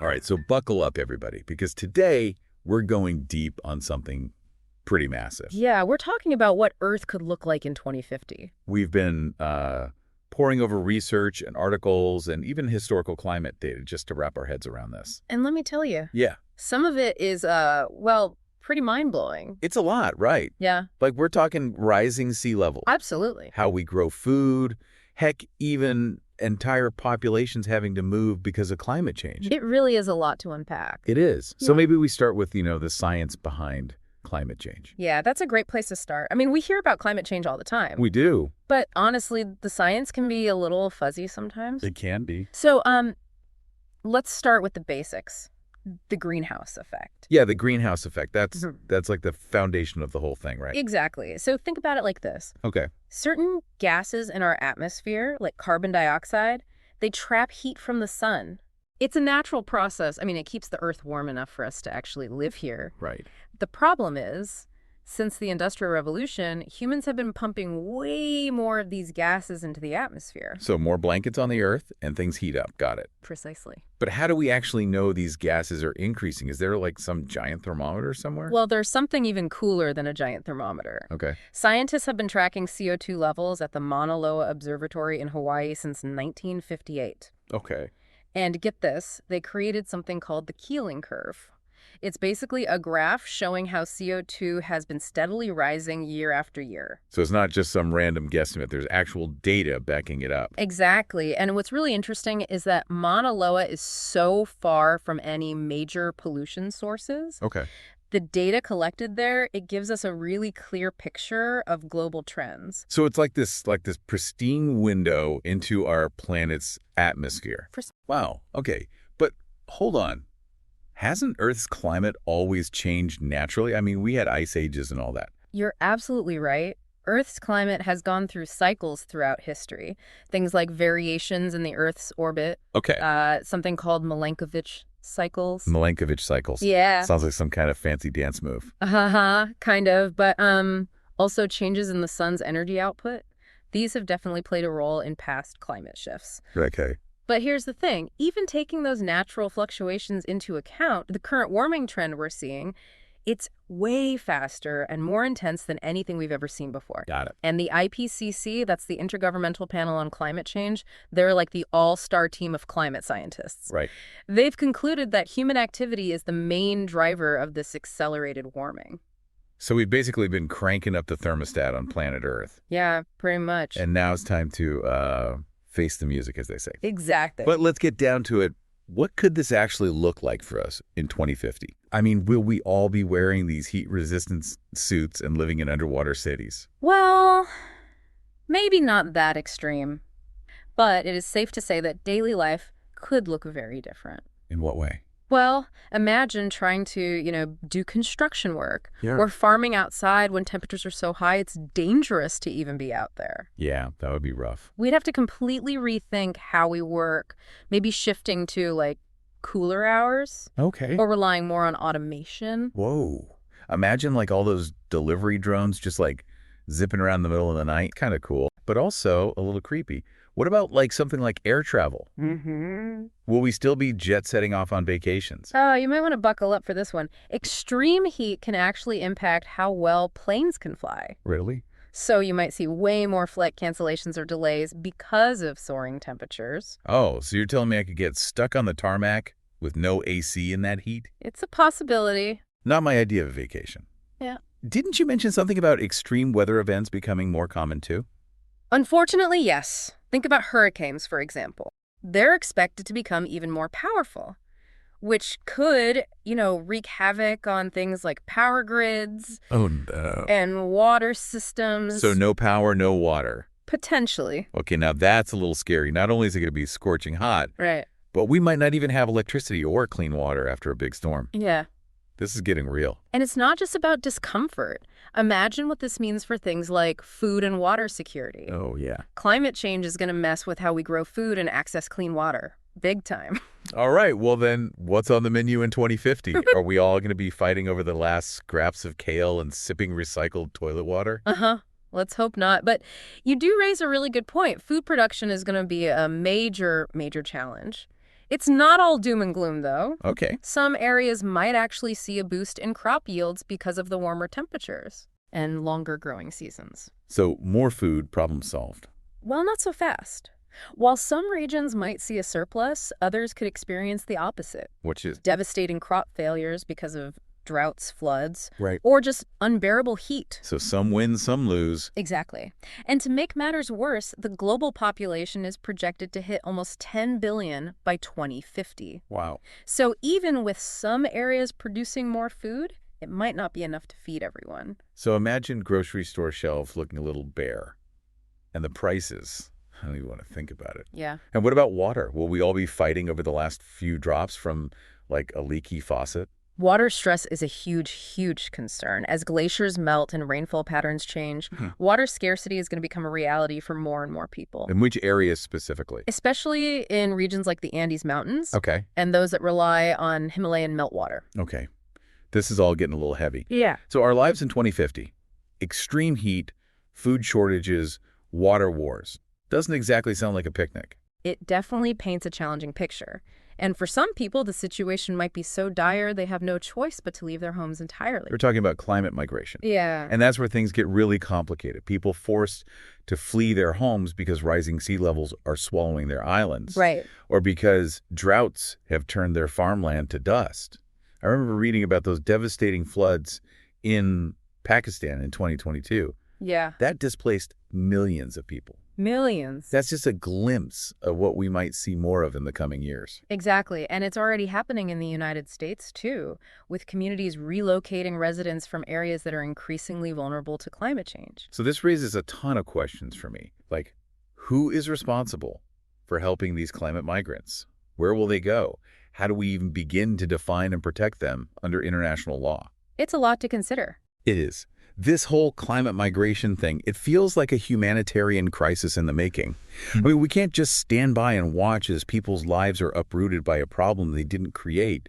All right, so buckle up, everybody, because today we're going deep on something pretty massive. Yeah, we're talking about what Earth could look like in 2050. We've been poring over research and articles and even historical climate data just to wrap our heads around this. And let me tell you. Yeah. Some of it is, pretty mind-blowing. It's a lot, right? Yeah. Like we're talking rising sea level. Absolutely. How we grow food, heck, even entire populations having to move because of climate change. It really is a lot to unpack. It is. Yeah. So maybe we start with, the science behind climate change. Yeah, that's a great place to start. I mean, we hear about climate change all the time. We do. But honestly, the science can be a little fuzzy sometimes. It can be. So, let's start with the basics. The greenhouse effect. Yeah, the greenhouse effect. That's like the foundation of the whole thing, right? Exactly. So think about it like this. Okay. Certain gases in our atmosphere, like carbon dioxide, they trap heat from the sun. It's a natural process. I mean, it keeps the Earth warm enough for us to actually live here. Right. The problem is, since the Industrial Revolution, humans have been pumping way more of these gases into the atmosphere. So more blankets on the Earth and things heat up. Got it. Precisely. But how do we actually know these gases are increasing? Is there like some giant thermometer somewhere? Well, there's something even cooler than a giant thermometer. Okay. Scientists have been tracking CO2 levels at the Mauna Loa Observatory in Hawaii since 1958. Okay. And get this, they created something called the Keeling curve. It's basically a graph showing how CO2 has been steadily rising year after year. So it's not just some random guesstimate. There's actual data backing it up. Exactly. And what's really interesting is that Mauna Loa is so far from any major pollution sources. Okay. The data collected there, it gives us a really clear picture of global trends. So it's like this pristine window into our planet's atmosphere. Wow. Okay. But hold on. Hasn't Earth's climate always changed naturally? I mean, we had ice ages and all that. You're absolutely right. Earth's climate has gone through cycles throughout history. Things like variations in the Earth's orbit. Okay. Something called Milankovitch cycles. Milankovitch cycles. Yeah. Sounds like some kind of fancy dance move. Kind of. But also changes in the sun's energy output. These have definitely played a role in past climate shifts. Okay. But here's the thing. Even taking those natural fluctuations into account, the current warming trend we're seeing, it's way faster and more intense than anything we've ever seen before. Got it. And the IPCC, that's the Intergovernmental Panel on Climate Change, they're like the all-star team of climate scientists. Right. They've concluded that human activity is the main driver of this accelerated warming. So we've basically been cranking up the thermostat on planet Earth. Yeah, pretty much. And now it's time to face the music, as they say. Exactly. But let's get down to it. What could this actually look like for us in 2050? I mean, will we all be wearing these heat-resistant suits and living in underwater cities? Well, maybe not that extreme. But it is safe to say that daily life could look very different. In what way? Well, imagine trying to, do construction work Yeah. or farming outside when temperatures are so high it's dangerous to even be out there. Yeah, that would be rough. We'd have to completely rethink how we work, maybe shifting to, cooler hours. Okay. Or relying more on automation. Whoa. Imagine all those delivery drones just zipping around in the middle of the night. Kind of cool, but also a little creepy. What about something like air travel? Mm-hmm. Will we still be jet setting off on vacations? Oh, you might want to buckle up for this one. Extreme heat can actually impact how well planes can fly. Really? So you might see way more flight cancellations or delays because of soaring temperatures. Oh, so you're telling me I could get stuck on the tarmac with no AC in that heat? It's a possibility. Not my idea of a vacation. Yeah. Didn't you mention something about extreme weather events becoming more common too? Unfortunately, yes. Think about hurricanes, for example. They're expected to become even more powerful, which could, wreak havoc on things like power grids. Oh, no. And water systems. So no power, no water. Potentially. Okay, now that's a little scary. Not only is it going to be scorching hot, right, but we might not even have electricity or clean water after a big storm. Yeah. This is getting real. And it's not just about discomfort. Imagine what this means for things like food and water security. Oh, yeah. Climate change is going to mess with how we grow food and access clean water. Big time. All right. Well, then, what's on the menu in 2050? Are we all going to be fighting over the last scraps of kale and sipping recycled toilet water? Let's hope not. But you do raise a really good point. Food production is going to be a major, major challenge. It's not all doom and gloom, though. Okay. Some areas might actually see a boost in crop yields because of the warmer temperatures and longer growing seasons. So more food, problem solved. Well, not so fast. While some regions might see a surplus, others could experience the opposite. Which is? Devastating crop failures because of droughts, floods, Right. or just unbearable heat. So some win, some lose. Exactly. And to make matters worse, the global population is projected to hit almost 10 billion by 2050. Wow. So even with some areas producing more food, it might not be enough to feed everyone. So imagine grocery store shelves looking a little bare. And the prices, I don't even want to think about it. Yeah. And what about water? Will we all be fighting over the last few drops from, like, a leaky faucet? Water stress is a huge, huge concern. As glaciers melt and rainfall patterns change, water scarcity is going to become a reality for more and more people. In which areas specifically? Especially in regions like the Andes Mountains. Okay. And those that rely on Himalayan meltwater. Okay. This is all getting a little heavy. Yeah. So our lives in 2050, extreme heat, food shortages, water wars. Doesn't exactly sound like a picnic. It definitely paints a challenging picture. And for some people, the situation might be so dire they have no choice but to leave their homes entirely. We're talking about climate migration. Yeah. And that's where things get really complicated. People forced to flee their homes because rising sea levels are swallowing their islands. Right. Or because droughts have turned their farmland to dust. I remember reading about those devastating floods in Pakistan in 2022. Yeah. That displaced millions of people. Millions. That's just a glimpse of what we might see more of in the coming years. Exactly. And it's already happening in the United States, too, with communities relocating residents from areas that are increasingly vulnerable to climate change. So this raises a ton of questions for me. Like, who is responsible for helping these climate migrants? Where will they go? How do we even begin to define and protect them under international law? It's a lot to consider. It is. This whole climate migration thing, it feels like a humanitarian crisis in the making. I mean, we can't just stand by and watch as people's lives are uprooted by a problem they didn't create.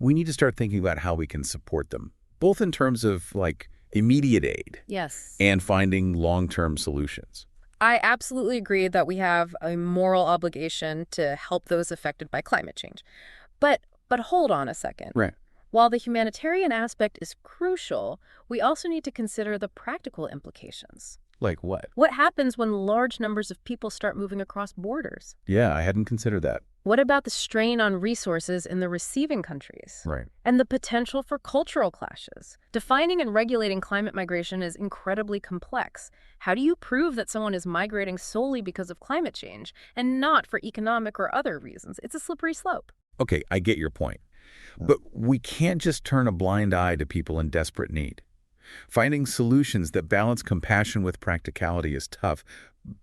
We need to start thinking about how we can support them, both in terms of, like, immediate aid. Yes. And finding long-term solutions. I absolutely agree that we have a moral obligation to help those affected by climate change. But hold on a second. Right. While the humanitarian aspect is crucial, we also need to consider the practical implications. Like what? What happens when large numbers of people start moving across borders? Yeah, I hadn't considered that. What about the strain on resources in the receiving countries? Right. And the potential for cultural clashes. Defining and regulating climate migration is incredibly complex. How do you prove that someone is migrating solely because of climate change and not for economic or other reasons? It's a slippery slope. Okay, I get your point. But we can't just turn a blind eye to people in desperate need. Finding solutions that balance compassion with practicality is tough,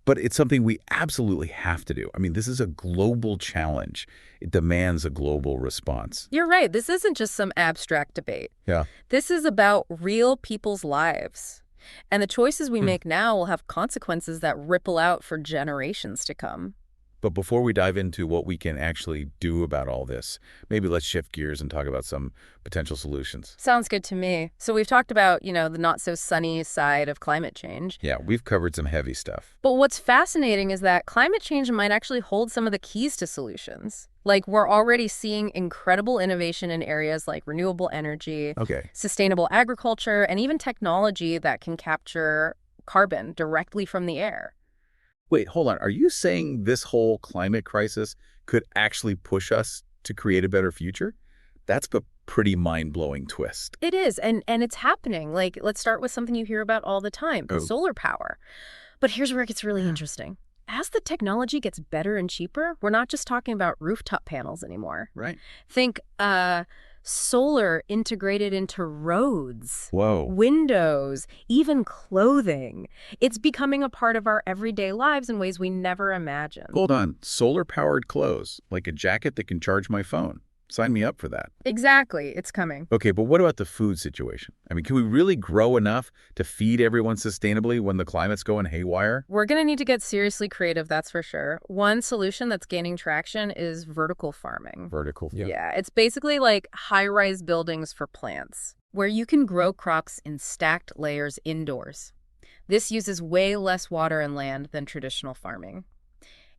but it's something we absolutely have to do. I mean, this is a global challenge. It demands a global response. You're right. This isn't just some abstract debate. Yeah. This is about real people's lives. And the choices we make now will have consequences that ripple out for generations to come. But before we dive into what we can actually do about all this, maybe let's shift gears and talk about some potential solutions. Sounds good to me. So we've talked about, the not so sunny side of climate change. Yeah, we've covered some heavy stuff. But what's fascinating is that climate change might actually hold some of the keys to solutions. Like, we're already seeing incredible innovation in areas like renewable energy, sustainable agriculture, and even technology that can capture carbon directly from the air. Wait, hold on. Are you saying this whole climate crisis could actually push us to create a better future? That's a pretty mind-blowing twist. It is, and it's happening. Like, let's start with something you hear about all the time, solar power. But here's where it gets really interesting. As the technology gets better and cheaper, we're not just talking about rooftop panels anymore. Right. Think solar integrated into roads, whoa, windows, even clothing. It's becoming a part of our everyday lives in ways we never imagined. Hold on. Solar-powered clothes, like a jacket that can charge my phone. Sign me up for that. Exactly. It's coming. Okay, but what about the food situation? I mean, can we really grow enough to feed everyone sustainably when the climate's going haywire? We're going to need to get seriously creative, that's for sure. One solution that's gaining traction is vertical farming. Vertical, yeah. It's basically like high-rise buildings for plants, where you can grow crops in stacked layers indoors. This uses way less water and land than traditional farming.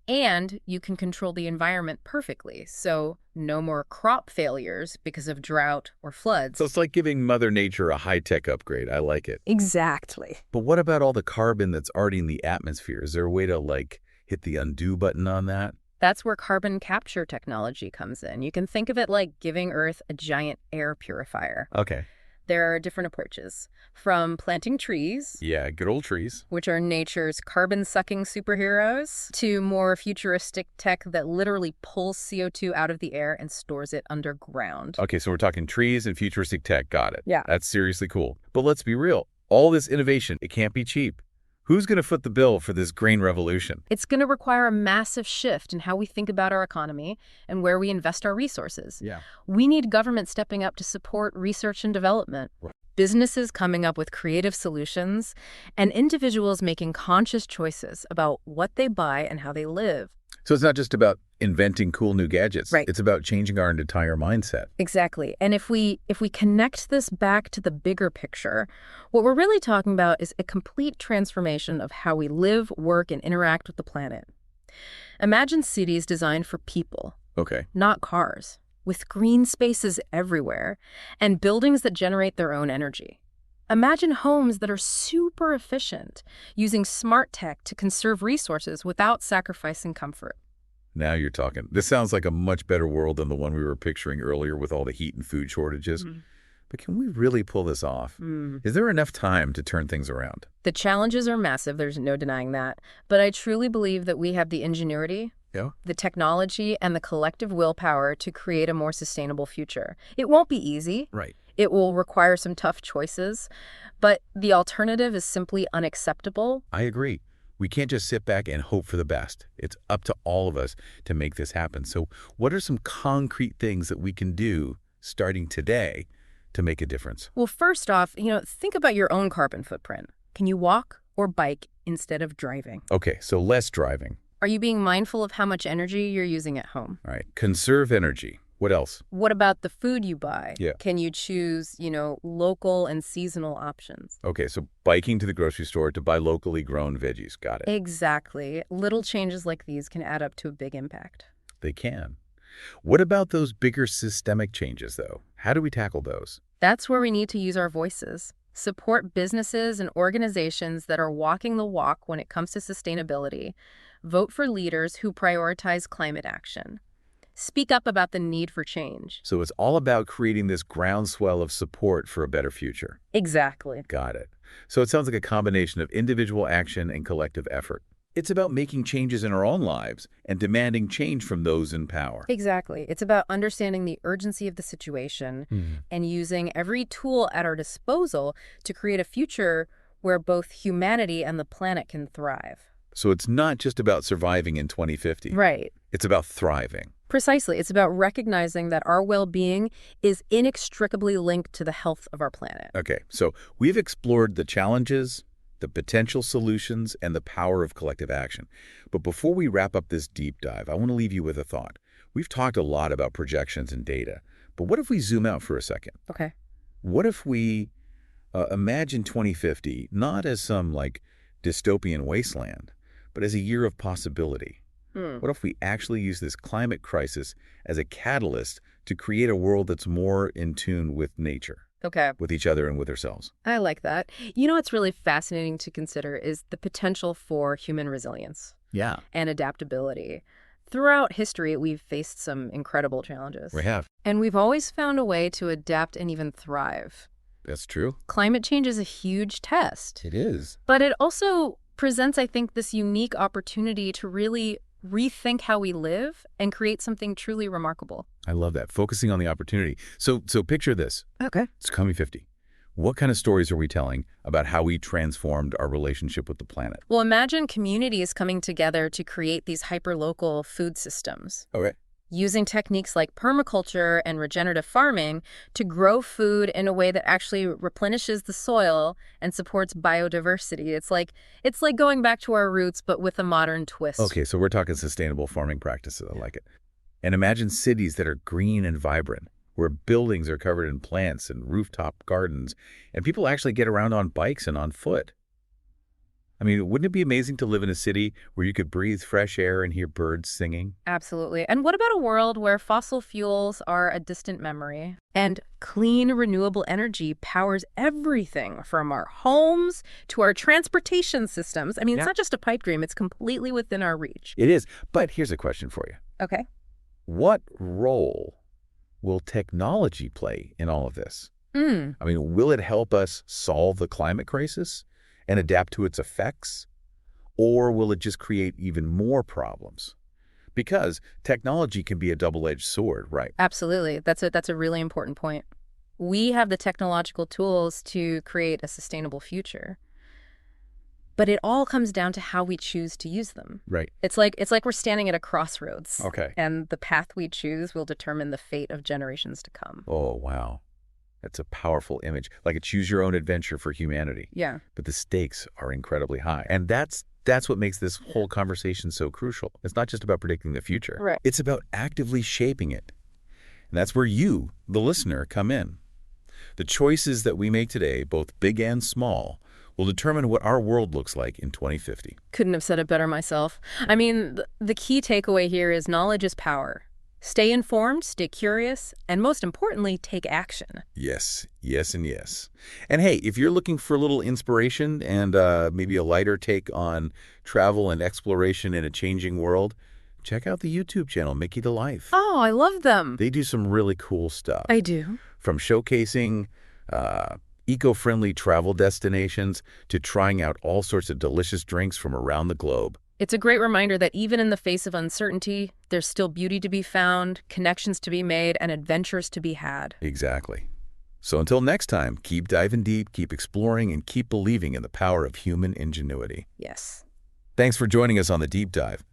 And you can control the environment perfectly, so no more crop failures because of drought or floods. So it's like giving Mother Nature a high-tech upgrade. I like it. Exactly. But what about all the carbon that's already in the atmosphere? Is there a way to, like, hit the undo button on that? That's where carbon capture technology comes in. You can think of it like giving Earth a giant air purifier. Okay. There are different approaches, from planting trees, Yeah, good old trees. which are nature's carbon-sucking superheroes, to more futuristic tech that literally pulls CO2 out of the air and stores it underground. Okay, so we're talking trees and futuristic tech. Got it. Yeah. That's seriously cool. But let's be real. All this innovation, it can't be cheap. Who's going to foot the bill for this green revolution? It's going to require a massive shift in how we think about our economy and where we invest our resources. Yeah. We need government stepping up to support research and development, businesses coming up with creative solutions, and individuals making conscious choices about what they buy and how they live. So it's not just about inventing cool new gadgets. Right. It's about changing our entire mindset. Exactly. And if we connect this back to the bigger picture, what we're really talking about is a complete transformation of how we live, work, and interact with the planet. Imagine cities designed for people, Okay. not cars, with green spaces everywhere and buildings that generate their own energy. Imagine homes that are super efficient, using smart tech to conserve resources without sacrificing comfort. Now you're talking. This sounds like a much better world than the one we were picturing earlier with all the heat and food shortages. But can we really pull this off? Is there enough time to turn things around? The challenges are massive, there's no denying that. But I truly believe that we have the ingenuity, the technology, and the collective willpower to create a more sustainable future. It won't be easy. Right. It will require some tough choices, but the alternative is simply unacceptable. I agree. We can't just sit back and hope for the best. It's up to all of us to make this happen. So what are some concrete things that we can do starting today to make a difference? Well, first off, think about your own carbon footprint. Can you walk or bike instead of driving? Okay, so less driving. Are you being mindful of how much energy you're using at home? All right, conserve energy. What else? What about the food you buy? Yeah. Can you choose, local and seasonal options? Okay, so biking to the grocery store to buy locally grown veggies. Got it. Exactly. Little changes like these can add up to a big impact. They can. What about those bigger systemic changes, though? How do we tackle those? That's where we need to use our voices. Support businesses and organizations that are walking the walk when it comes to sustainability. Vote for leaders who prioritize climate action. Speak up about the need for change. So it's all about creating this groundswell of support for a better future. Exactly. Got it. So it sounds like a combination of individual action and collective effort. It's about making changes in our own lives and demanding change from those in power. Exactly. It's about understanding the urgency of the situation and using every tool at our disposal to create a future where both humanity and the planet can thrive. So it's not just about surviving in 2050. Right. It's about thriving. Precisely. It's about recognizing that our well-being is inextricably linked to the health of our planet. Okay, so we've explored the challenges, the potential solutions, and the power of collective action. But before we wrap up this deep dive, I want to leave you with a thought. We've talked a lot about projections and data, but what if we zoom out for a second? Okay. What if we imagine 2050 not as some, dystopian wasteland, but as a year of possibility? What if we actually use this climate crisis as a catalyst to create a world that's more in tune with nature, Okay. with each other and with ourselves? I like that. What's really fascinating to consider is the potential for human resilience Yeah. and adaptability. Throughout history, we've faced some incredible challenges. We have. And we've always found a way to adapt and even thrive. That's true. Climate change is a huge test. It is. But it also presents, I think, this unique opportunity to really rethink how we live and create something truly remarkable. I love that. Focusing on the opportunity. So picture this. Okay. It's coming 50. What kind of stories are we telling about how we transformed our relationship with the planet? Well, imagine communities coming together to create these hyperlocal food systems. Okay. Using techniques like permaculture and regenerative farming to grow food in a way that actually replenishes the soil and supports biodiversity. It's like going back to our roots, but with a modern twist. Okay, so we're talking sustainable farming practices. I like it. And imagine cities that are green and vibrant, where buildings are covered in plants and rooftop gardens, and people actually get around on bikes and on foot. I mean, wouldn't it be amazing to live in a city where you could breathe fresh air and hear birds singing? Absolutely. And what about a world where fossil fuels are a distant memory and clean, renewable energy powers everything from our homes to our transportation systems? I mean, it's not just a pipe dream. It's completely within our reach. It is. But here's a question for you. Okay. What role will technology play in all of this? I mean, will it help us solve the climate crisis and adapt to its effects? Or will it just create even more problems? Because technology can be a double-edged sword, right? Absolutely. That's a really important point. We have the technological tools to create a sustainable future. But it all comes down to how we choose to use them. Right. It's like we're standing at a crossroads. Okay. And the path we choose will determine the fate of generations to come. Oh, wow. That's a powerful image, like a choose-your-own-adventure for humanity. Yeah. But the stakes are incredibly high. And that's what makes this whole conversation so crucial. It's not just about predicting the future. Right. It's about actively shaping it. And that's where you, the listener, come in. The choices that we make today, both big and small, will determine what our world looks like in 2050. Couldn't have said it better myself. I mean, the key takeaway here is knowledge is power. Stay informed, stay curious, and most importantly, take action. Yes, yes, and yes. And hey, if you're looking for a little inspiration and maybe a lighter take on travel and exploration in a changing world, check out the YouTube channel, Mickytolife. Oh, I love them. They do some really cool stuff. I do. From showcasing eco-friendly travel destinations to trying out all sorts of delicious drinks from around the globe. It's a great reminder that even in the face of uncertainty, there's still beauty to be found, connections to be made, and adventures to be had. Exactly. So until next time, keep diving deep, keep exploring, and keep believing in the power of human ingenuity. Yes. Thanks for joining us on The Deep Dive.